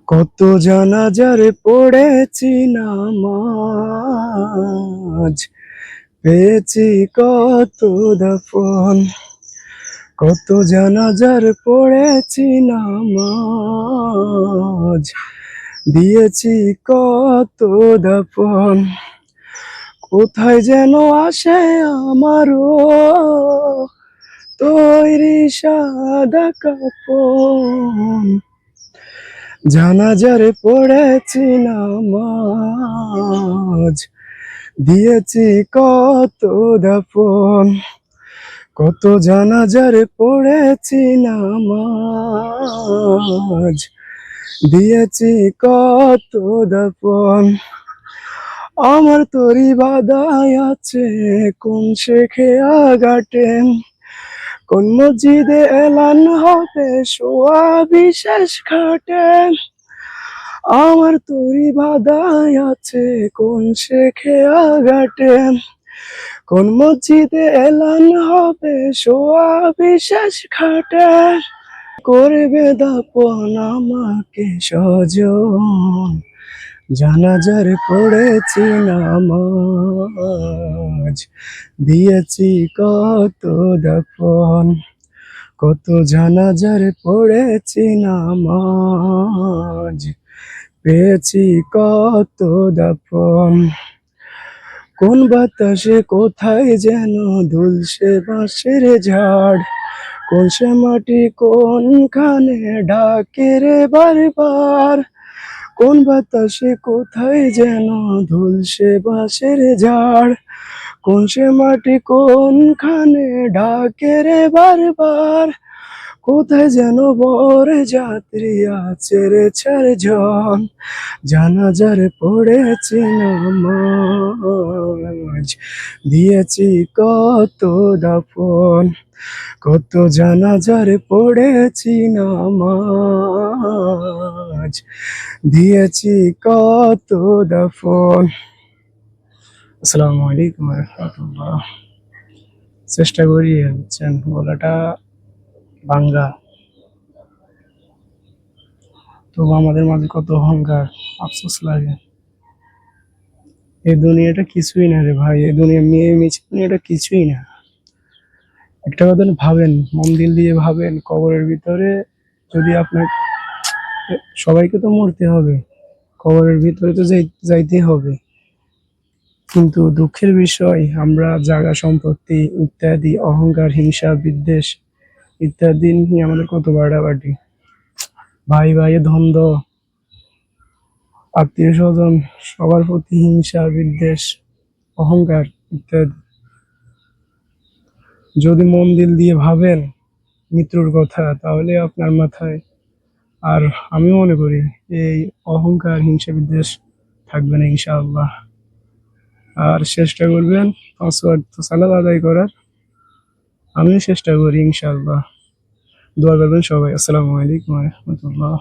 কত জানাজারে পড়েছি নামাজ, পেয়েছি কত দাফন। কত জানাজার পড়েছি নামাজ, দিয়েছি কত দাফন। কোথায় যেন আসে আমারও তৈরি সাদা কাফন। জানাজারে পড়েছি নামাজ, দিয়েছি কত দাফন। কত জানাজারে পড়েছি নামাজ, দিয়েছি কত দাফন। আমার তরি বাদায় আছে কোন শেখে আঘাটে, কোন মসজিদে এলান হবে শোয়া বিশেষ খাটে। আমার তরি বাদায় আছে কোন শেখে আঘাটে, কোন মসজিদে এলান হবে শোয়া বিশেষ খাটে। করবে দাপন আমাকে স্বজন, জানাজার পড়েছি নামাজ, দিয়েছি কত দাফন। কত জানাজার পড়েছি নামাজ, পেয়েছি কত দাফন। কোন বাতাসে কোথায় যেন দুলছে বাঁশের ঝাড়, কোন সে মাটি কোনখানে ডাকে রে বারবার। কোন বাতাসে কোথায় যেন দুলছে বাঁশের ঝাড়, কোন সে মাটি কোনখানে ডাকে রে বারবার। কোথায় যেন বর যাত্রী আছে রে চারজন, জানাজার পড়েছি নামাজ, দিয়েছি কত দাফন। কত জানাজার পড়েছি নামাজ, দিয়েছি কত দাফন। আসসালামু আলাইকুম রহমতুল্লাহ। চেষ্টা করি বুঝছেন, গলাটা ভাঙ্গা, তবু আমাদের মাঝে কত অহংকার, আফসোস লাগে। এই দুনিয়াটা কিছুই না রে ভাই, এই দুনিয়া মেয়ে মিছে দুনিয়াটা কিছুই না। একটা কথা ভাবেন, মন দিল দিয়ে ভাবেন, কবরের ভিতরে যদি আপনার, সবাইকে তো মরতে হবে, কবরের ভিতরে তো যাইতে হবে, কিন্তু দুঃখের বিষয় আমরা জায়গা সম্পত্তি ইত্যাদি, অহংকার, হিংসা, বিদ্বেষ ইত্যাদি নিয়ে আমাদের কত বাড়াবাড়ি, ভাই ভাই দ্বন্দ্ব, আত্মীয় স্বজন সবার প্রতি হিংসা, বিদ্বেষ, অহংকার ইত্যাদি। যদি মন দিল দিয়ে ভাবেন মৃত্যুর কথা, তাহলে আপনার মাথায়, আর আমি মনে করি এই অহংকার, হিংসা, বিদ্বেষ থাকবে না ইনশাআল্লাহ। আর চেষ্টা করবেন 5 ওয়াক্ত সালাত আদায় করার, আমিও চেষ্টা করি ইনশাআল্লাহ। দোয়া করবেন সবাই। আসসালামু আলাইকুম ওয়া রাহমাতুল্লাহ।